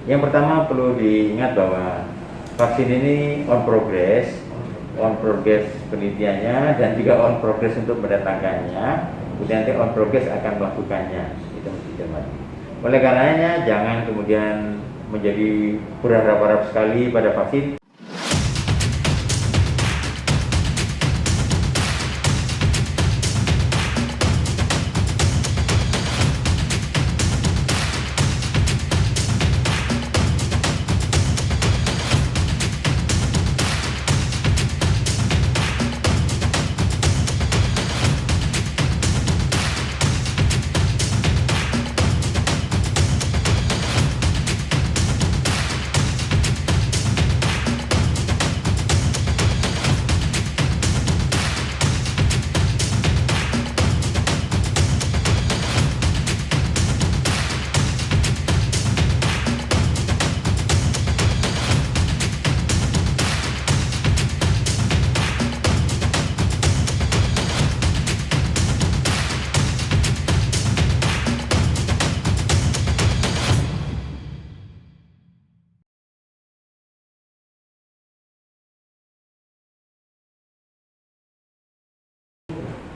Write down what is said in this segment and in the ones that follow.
Yang pertama perlu diingat bahwa vaksin ini on progress penelitiannya dan juga on progress untuk mendatangkannya. Kemudian nanti on progress akan melakukannya. Itu mesti dicermati. Oleh karenanya jangan kemudian menjadi berharap-harap sekali pada vaksin.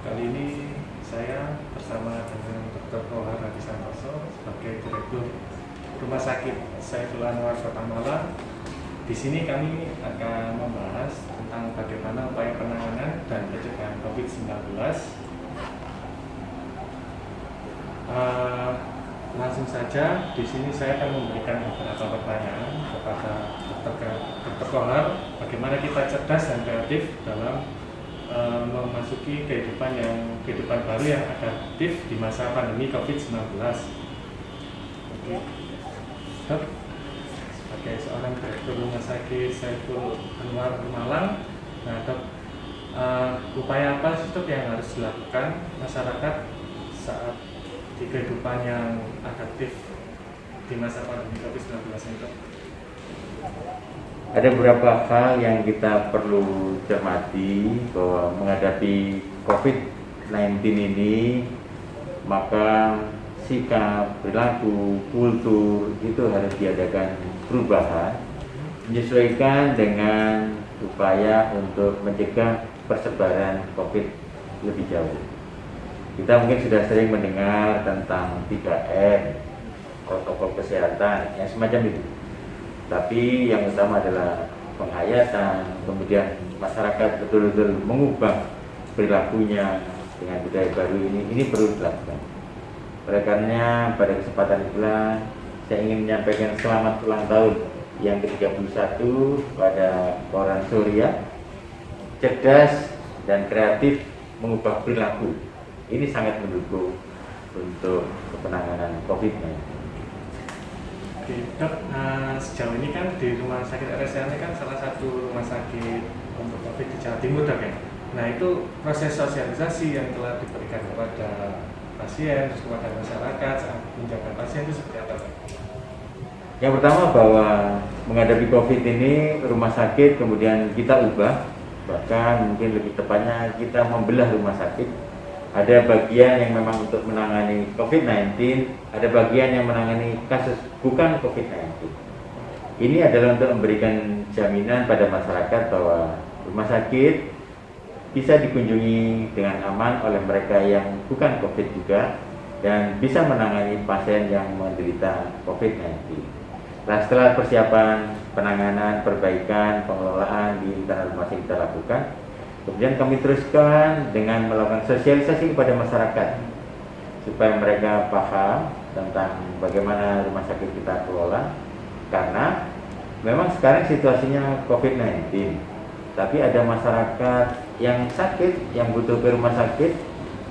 Kali ini saya bersama dengan Dr. Kohar Hadi Santoso sebagai Direktur Rumah Sakit Saiful Anwar Kota Malang. Di sini kami akan membahas tentang bagaimana upaya penanganan dan pencegahan COVID-19. Langsung saja, di sini saya akan memberikan beberapa pertanyaan kepada Dr. Kohar, bagaimana kita cerdas dan kreatif dalam memasuki kehidupan baru yang adaptif di masa pandemi COVID-19. Oke. Dok, sebagai seorang Direktur Rumah Sakit Saiful Anwar Malang, nah Dok, upaya apa sih Dok yang harus dilakukan masyarakat saat di kehidupan yang adaptif di masa pandemi COVID-19 ini Dok? Ada beberapa hal yang kita perlu cermati bahwa menghadapi COVID-19 ini, maka sikap, perilaku, kultur itu harus diadakan perubahan menyesuaikan dengan upaya untuk mencegah persebaran COVID lebih jauh. Kita mungkin sudah sering mendengar tentang 3M, protokol kesehatan, yang semacam itu. Tapi yang utama adalah penghayatan, kemudian masyarakat betul-betul mengubah perilakunya dengan budaya baru ini perlu dilakukan. Oleh karenanya pada kesempatan itulah saya ingin menyampaikan selamat ulang tahun yang ke-31 pada orang Surya, cerdas dan kreatif mengubah perilaku. Ini sangat mendukung untuk penanganan COVID-19. Oke, Dok, sejauh ini kan di Rumah Sakit RSCM ini kan salah satu rumah sakit untuk COVID di Jawa Timur, Dok ya. Nah, itu proses sosialisasi yang telah diberikan kepada pasien, terus kepada masyarakat saat menjaga pasien itu seperti apa, Dok? Yang pertama bahwa menghadapi COVID ini rumah sakit kemudian kita ubah, bahkan mungkin lebih tepatnya kita membelah rumah sakit. Ada bagian yang memang untuk menangani COVID-19, ada bagian yang menangani kasus bukan COVID-19. Ini adalah untuk memberikan jaminan pada masyarakat bahwa rumah sakit bisa dikunjungi dengan aman oleh mereka yang bukan COVID juga dan bisa menangani pasien yang menderita COVID-19. Nah, setelah persiapan, penanganan, perbaikan, pengelolaan di internal rumah sakit kita lakukan, kemudian kami teruskan dengan melakukan sosialisasi kepada masyarakat supaya mereka paham tentang bagaimana rumah sakit kita kelola, karena memang sekarang situasinya COVID-19, tapi ada masyarakat yang sakit, yang butuh ke rumah sakit,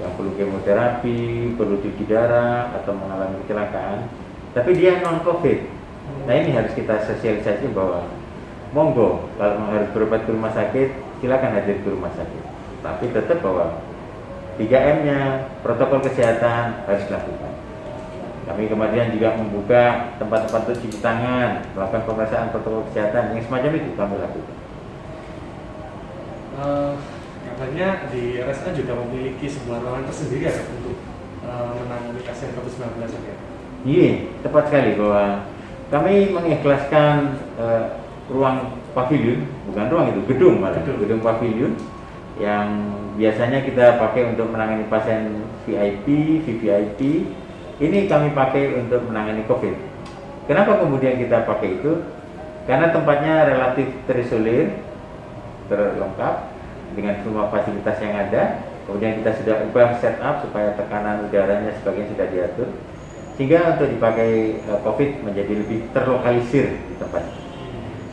yang perlu kemoterapi, perlu cuci darah atau mengalami kecelakaan, tapi dia non-COVID. Nah, ini harus kita sosialisasi bahwa monggo kalau harus berobat ke rumah sakit, silakan hadir ke rumah sakit. Tapi tetap bahwa 3M-nya, protokol kesehatan harus dilakukan. Kami kemudian juga membuka tempat-tempat untuk cuci tangan, melakukan pemeriksaan protokol kesehatan, yang semacam itu kami lakukan. Katanya di RSA juga memiliki sebuah ruangan tersendiri ya untuk menangani pasien COVID-19 ya? Iya, tepat sekali bahwa kami mengikhlaskan ruang pavilion, bukan ruang itu, gedung malah, gedung pavilion yang biasanya kita pakai untuk menangani pasien VIP, VVIP, ini kami pakai untuk menangani COVID. Kenapa kemudian kita pakai itu? Karena tempatnya relatif terisolir, terlengkap dengan semua fasilitas yang ada. Kemudian kita sudah ubah setup supaya tekanan udaranya sebagian sudah diatur, sehingga untuk dipakai COVID menjadi lebih terlokalisir di tempat.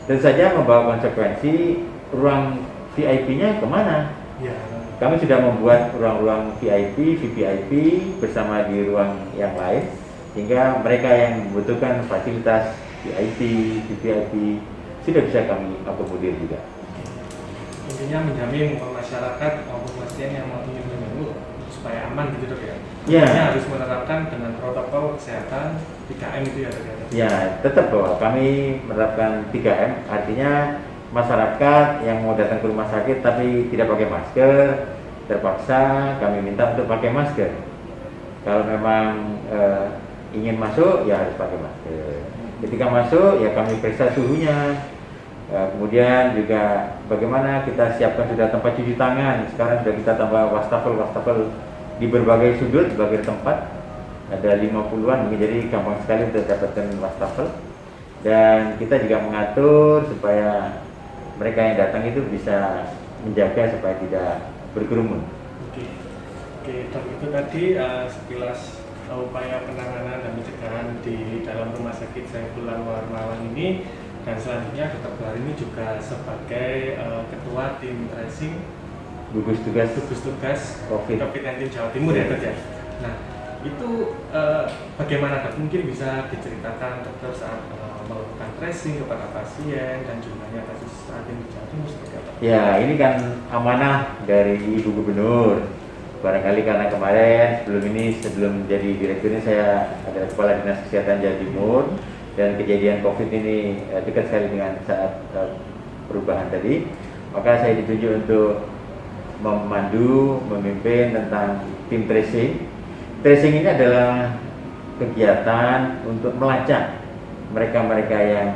Tentu saja membawa konsekuensi ruang VIP-nya kemana? Ya. Kami sudah membuat ruang-ruang VIP, VVIP bersama di ruang yang lain, sehingga mereka yang membutuhkan fasilitas VIP, VVIP sudah bisa kami akomodir juga. Intinya menjamin masyarakat maupun pasien yang mau ingin menunggu supaya aman gitu dok ya. Ya. Hanya harus menerapkan dengan protokol kesehatan 3M itu ya dok ya. Ya, tetap bahwa kami menerapkan 3M, artinya masyarakat yang mau datang ke rumah sakit tapi tidak pakai masker, terpaksa kami minta untuk pakai masker. Kalau memang ingin masuk, ya harus pakai masker. Ketika masuk, ya kami periksa suhunya. Kemudian juga bagaimana kita siapkan sudah tempat cuci tangan. Sekarang sudah kita tambah wastafel di berbagai sudut, berbagai tempat. Ada 50-an, jadi gampang sekali untuk dapatkan wastafel. Dan kita juga mengatur supaya mereka yang datang itu bisa menjaga supaya tidak berkerumun. Oke, dok, itu tadi sekilas upaya penanganan dan pencegahan di dalam rumah sakit Saiful Anwar Malang ini. Dan selanjutnya Dr. Bahar ini juga sebagai ketua tim tracing gugus tugas COVID-19 Jawa Timur ya dok ya. Nah itu bagaimana dok? Mungkin bisa diceritakan dokter saat melakukan tracing kepada pasien dan jumlahnya kasus saat ini di Jawa Timur seperti apa? Ya, ini kan amanah dari Ibu Gubernur. Barangkali karena kemarin sebelum jadi direktur ini saya adalah Kepala Dinas Kesehatan Jawa Timur, dan kejadian COVID ini dekat sekali dengan saat perubahan tadi, maka saya ditunjuk untuk memandu, memimpin tentang tim tracing. Tracing ini adalah kegiatan untuk melacak mereka-mereka yang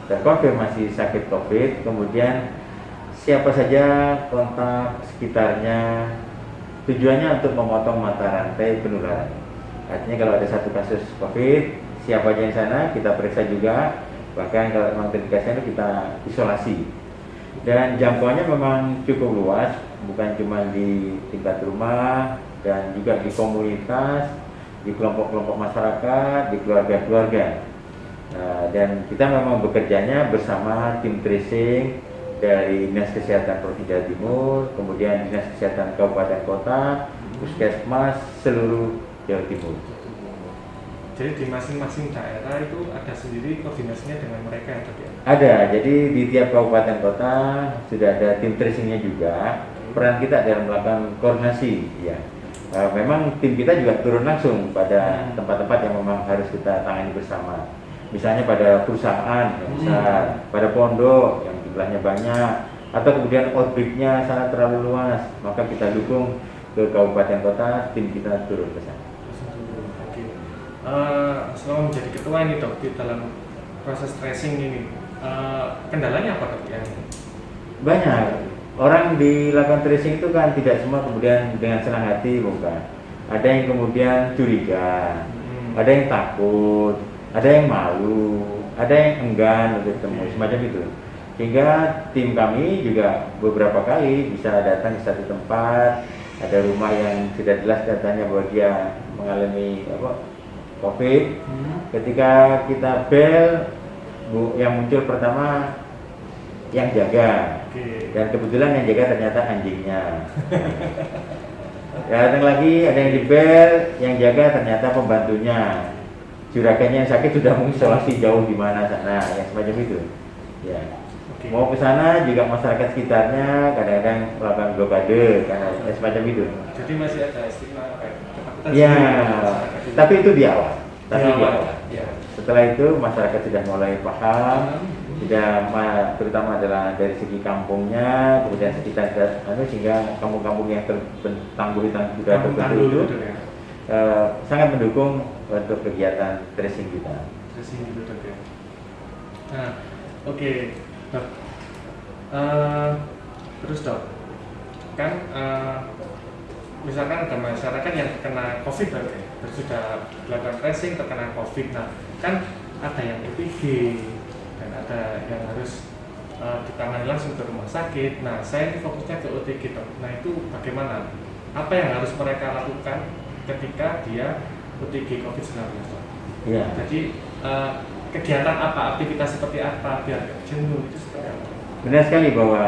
terkonfirmasi sakit COVID, kemudian siapa saja kontak sekitarnya, tujuannya untuk memotong mata rantai penularan. Artinya kalau ada satu kasus COVID, siapa aja yang sana kita periksa juga, bahkan kalau memang terindikasi itu kita isolasi. Dan jangkauannya memang cukup luas, bukan cuma di tingkat rumah, dan juga di komunitas, di kelompok-kelompok masyarakat, di keluarga-keluarga. Dan kita memang bekerjanya bersama tim tracing dari Dinas Kesehatan Provinsi Jawa Timur, kemudian Dinas Kesehatan Kabupaten Kota, Puskesmas seluruh Jawa Timur. Jadi di masing-masing daerah itu ada sendiri koordinasinya dengan mereka ya? Ada, jadi di tiap kabupaten kota sudah ada tim tracingnya juga. Peran kita dalam melakukan koordinasi, ya. Memang tim kita juga turun langsung pada tempat-tempat yang memang harus kita tangani bersama. Misalnya pada perusahaan yang besar, pada pondok yang jumlahnya banyak, atau kemudian outbreak-nya sangat terlalu luas, maka kita dukung ke kabupaten kota, tim kita turun ke sana. Selama menjadi ketua ini dok, di dalam proses tracing ini kendalanya apa dok? Banyak. Orang dilakukan tracing itu kan tidak semua kemudian dengan senang hati, bukan. Ada yang kemudian curiga, ada yang takut, ada yang malu, ada yang enggan untuk ketemu, semacam itu. Sehingga tim kami juga beberapa kali bisa datang ke satu tempat, ada rumah yang sudah jelas datanya bahwa dia mengalami COVID. Ketika kita bel, yang muncul pertama yang jaga, dan kebetulan yang jaga ternyata anjingnya. Datang lagi ada yang di bel, yang jaga ternyata pembantunya. Juragannya yang sakit sudah mengisolasi jauh di mana sana, yang semacam itu. Ya. Mau ke sana juga masyarakat sekitarnya kadang-kadang melakukan blokade karena semacam itu. Jadi masih ada stigma ketakutan. Ya, tapi itu di awal. Ya. Setelah itu masyarakat sudah mulai paham, sudah terutama adalah dari segi kampungnya, kemudian sekitar sehingga kampung-kampung yang tangguh sudah terbentuk itu sangat mendukung untuk kegiatan tracing kita. Tracing itu dok ya. Nah, oke, Dok. Eh, terus Dok, kan misalkan ada masyarakat yang terkena COVID, Dok, ya, terus sudah dilakukan tracing terkena COVID. Nah, kan ada yang OTG dan ada yang harus ditangani langsung ke rumah sakit. Nah, saya ini fokusnya ke OTG, Dok. Nah, itu bagaimana? Apa yang harus mereka lakukan ketika dia OTG COVID-19, Dok? Ya. Jadi kegiatan apa, aktivitas seperti apa biar nggak jenuh, itu seperti apa? Benar sekali bahwa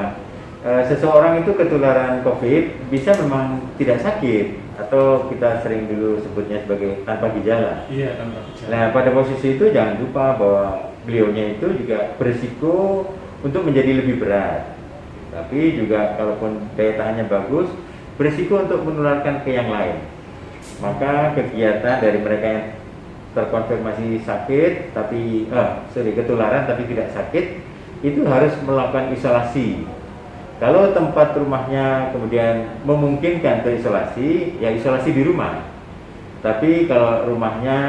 seseorang itu ketularan COVID bisa memang tidak sakit atau kita sering dulu sebutnya sebagai tanpa gejala. Iya, tanpa gejala. Nah, pada posisi itu jangan lupa bahwa beliaunya itu juga berisiko untuk menjadi lebih berat. Tapi juga kalaupun daya tahannya bagus, berisiko untuk menularkan ke yang lain. Maka kegiatan dari mereka yang terkonfirmasi sakit tapi ketularan tapi tidak sakit itu harus melakukan isolasi. Kalau tempat rumahnya kemudian memungkinkan terisolasi, ya isolasi di rumah. Tapi kalau rumahnya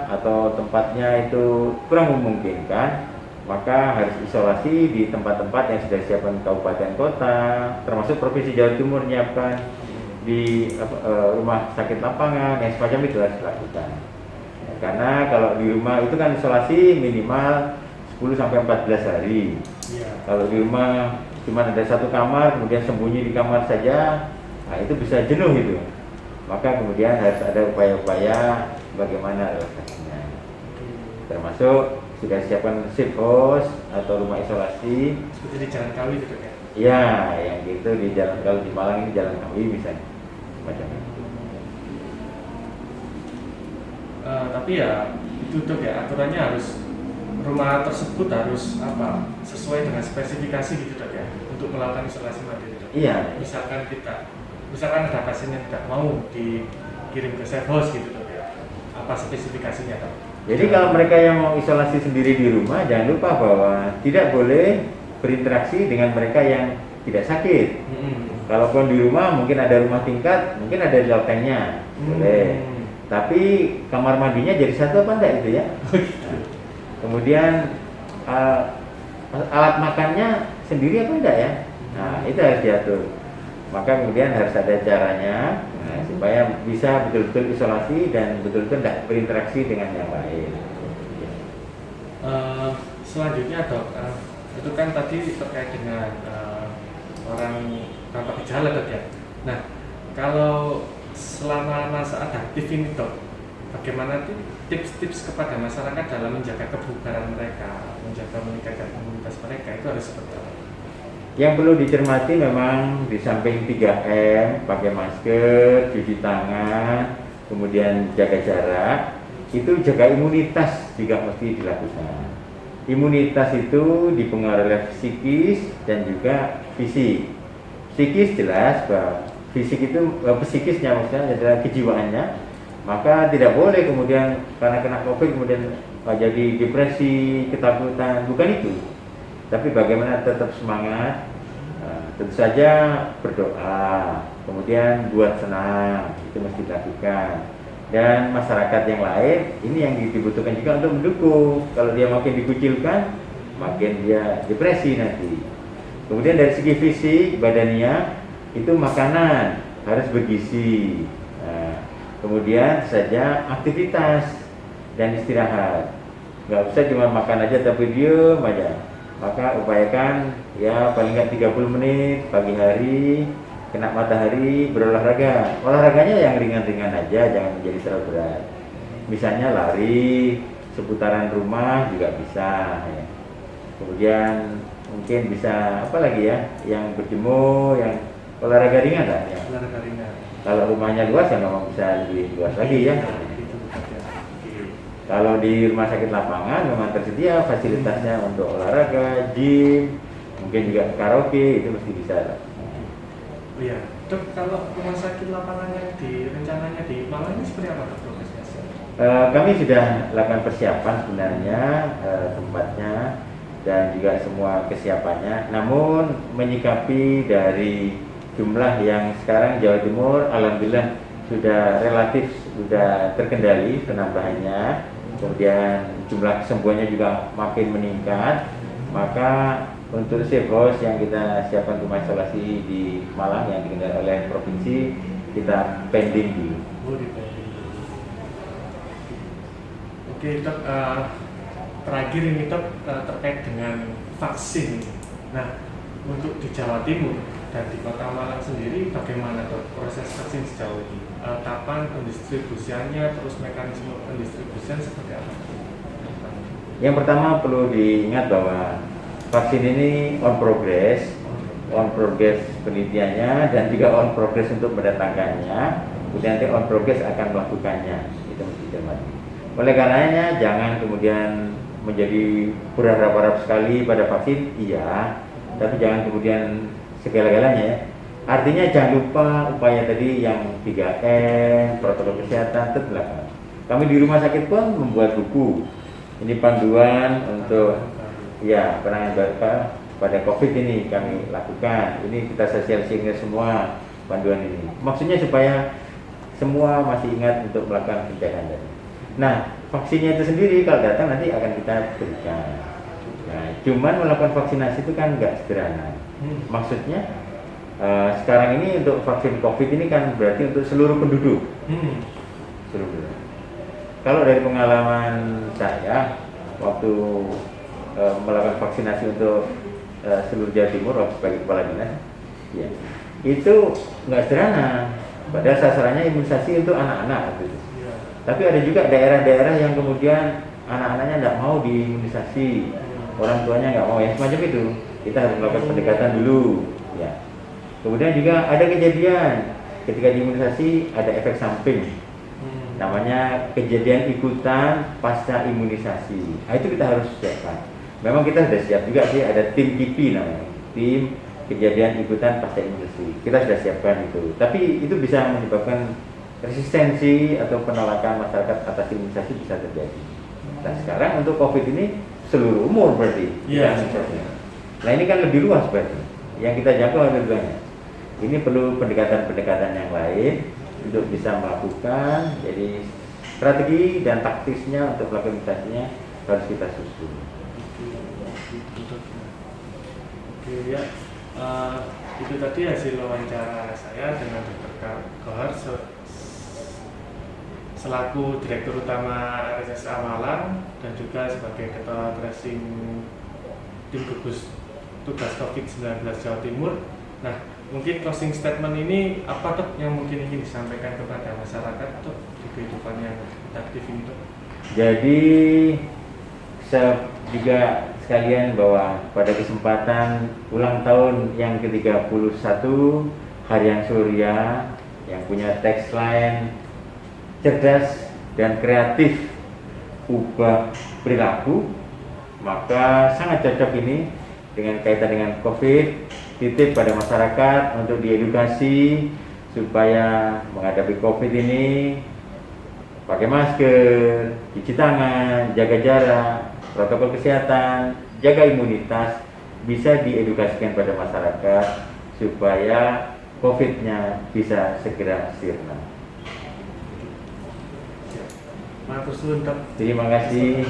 atau tempatnya itu kurang memungkinkan, maka harus isolasi di tempat-tempat yang sudah disiapkan kabupaten kota, termasuk Provinsi Jawa Timur menyiapkan di rumah sakit lapangan yang semacam itu harus dilakukan. Ya, karena kalau di rumah itu kan isolasi minimal 10 sampai 14 hari. Iya. Kalau di rumah cuma ada satu kamar, kemudian sembunyi di kamar saja, nah itu bisa jenuh itu. Maka kemudian harus ada upaya-upaya bagaimana relaksasinya. Termasuk sudah siapkan safe house atau rumah isolasi. Seperti di Jalan Kawi gitu kan? Ya, yang gitu di jalan, kalau di Malang ini Jalan Kawi misalnya, macam itu. Tapi ya itu Dok ya, aturannya harus rumah tersebut harus apa, sesuai dengan spesifikasi gitu Dok ya, untuk melakukan isolasi mandiri Dok. Iya. Misalkan ada pasien yang tidak mau dikirim ke safe house gitu Dok ya, apa spesifikasinya Dok? Jadi kalau mereka yang mau isolasi sendiri di rumah, jangan lupa bahwa tidak boleh berinteraksi dengan mereka yang tidak sakit. Kalaupun di rumah mungkin ada rumah tingkat, mungkin ada lotengnya, boleh. Tapi kamar mandinya jadi satu apa enggak itu ya? Kemudian alat makannya sendiri apa enggak ya? Nah, itu harus diatur. Maka kemudian harus ada caranya supaya bisa betul-betul isolasi dan betul-betul tidak berinteraksi dengan yang lain. Selanjutnya Dok, itu kan tadi terkait dengan orang tanpa gejala Dok ya. Nah, kalau selama masa adaptif ini Dok, bagaimana tips-tips kepada masyarakat dalam menjaga kebugaran mereka, menjaga meningkatkan imunitas mereka, itu harus seperti apa? Yang perlu dicermati memang di samping 3M, pakai masker, cuci tangan, kemudian jaga jarak, itu jaga imunitas juga mesti dilakukan. Imunitas itu dipengaruhi oleh psikis dan juga fisik. Psikis jelas bahwa fisik itu psikisnya maksudnya adalah kejiwaannya, maka tidak boleh kemudian karena kena COVID kemudian jadi depresi, ketakutan, bukan itu. Tapi bagaimana tetap semangat, tentu saja berdoa, kemudian buat senang, itu mesti dilakukan. Dan masyarakat yang lain, ini yang dibutuhkan juga untuk mendukung. Kalau dia makin dikucilkan, makin dia depresi nanti. Kemudian dari segi fisik, badannya, itu makanan harus bergizi. Kemudian saja aktivitas dan istirahat. Nggak usah cuma makan aja tapi diem aja. Maka upayakan ya paling nggak 30 menit pagi hari kena matahari berolahraga. Olahraganya yang ringan-ringan aja, jangan menjadi terlalu berat. Misalnya lari seputaran rumah juga bisa. Ya. Kemudian mungkin bisa apa lagi ya? Yang berjemur, yang olahraga ringan lah. Ya. Olahraga ringan. Kalau rumahnya luas ya memang bisa lebih luas lagi ya. Kalau di rumah sakit lapangan memang tersedia fasilitasnya untuk olahraga, gym, mungkin juga karaoke, itu mesti bisa. Oh iya, Dok, kalau rumah sakit lapangannya rencananya di Malang ini seperti apa Dok progresnya? Kami sudah lakukan persiapan sebenarnya tempatnya dan juga semua kesiapannya. Namun menyikapi dari jumlah yang sekarang Jawa Timur alhamdulillah sudah relatif sudah terkendali penambahannya. Kemudian jumlah kesembuhannya juga makin meningkat, maka untuk safe house yang kita siapkan rumah isolasi di Malang yang dikendalikan oleh provinsi, kita pending dulu. Oh, di pending. Oke, Dok, terakhir ini Dok, terkait dengan vaksin. Nah, untuk di Jawa Timur dan di Kota Malang sendiri bagaimana Dok proses vaksin sejauh ini? Kapan pendistribusiannya, terus mekanisme pendistribusian seperti apa? Yang pertama perlu diingat bahwa vaksin ini on progress penelitiannya dan juga on progress untuk mendatangkannya, kemudian nanti on progress akan melakukannya, itu mesti dicermati. Oleh karenanya jangan kemudian menjadi berharap-harap sekali pada vaksin, iya, tapi jangan kemudian segala-galanya. Artinya jangan lupa upaya tadi yang 3M, protokol kesehatan tetap dilakukan. Kami di rumah sakit pun membuat buku. Ini panduan untuk ya penanganan pada COVID ini kami lakukan. Ini kita sosialisasikan semua panduan ini. Maksudnya supaya semua masih ingat untuk melakukan pencegahan tadi. Nah, vaksinnya itu sendiri kalau datang nanti akan kita berikan. Nah, cuman melakukan vaksinasi itu kan nggak sederhana. Maksudnya sekarang ini untuk vaksin COVID ini kan berarti untuk seluruh penduduk. Seluruh penduduk. Kalau dari pengalaman saya waktu melakukan vaksinasi untuk seluruh Jawa Timur waktu sebagai kepala dinas, ya, itu nggak sederhana. Padahal sasarannya imunisasi untuk anak-anak gitu. Tapi ada juga daerah-daerah yang kemudian anak-anaknya nggak mau diimunisasi, orang tuanya nggak mau, ya semacam itu. Kita harus melakukan pendekatan dulu, ya. Kemudian juga ada kejadian ketika diimunisasi ada efek samping, namanya kejadian ikutan pasca imunisasi. Nah, itu kita harus siapkan. Memang kita sudah siap juga sih, ada tim KIPI namanya, tim kejadian ikutan pasca imunisasi. Kita sudah siapkan itu. Tapi itu bisa menyebabkan resistensi atau penolakan masyarakat atas imunisasi bisa terjadi. Nah, sekarang untuk COVID ini seluruh umur berarti. Iya. Nah, ini kan lebih luas berarti. Yang kita jangkau lebih banyak. Ini perlu pendekatan-pendekatan yang lain untuk bisa melakukan. Jadi strategi dan taktisnya untuk melakukan imunisasinya harus kita susun. Oke ya, itu tadi hasil wawancara saya dengan Dr. Kohar selaku Direktur Utama RSSA Malang dan juga sebagai Ketua Tracing Tim Gugus Tugas COVID-19 Jawa Timur. Nah, mungkin closing statement ini apa Dok yang mungkin ingin disampaikan kepada masyarakat Dok di kehidupan yang aktif ini Dok? Jadi juga sekalian bahwa pada kesempatan ulang tahun yang ke-31 Harian Surya yang punya tagline cerdas dan kreatif ubah perilaku, maka sangat cocok ini dengan kaitan dengan COVID. Titip pada masyarakat untuk diedukasi supaya menghadapi COVID ini pakai masker, cuci tangan, jaga jarak, protokol kesehatan, jaga imunitas, bisa diedukasikan pada masyarakat supaya COVID-nya bisa segera sirna. Matur suwun Dok. Terima kasih.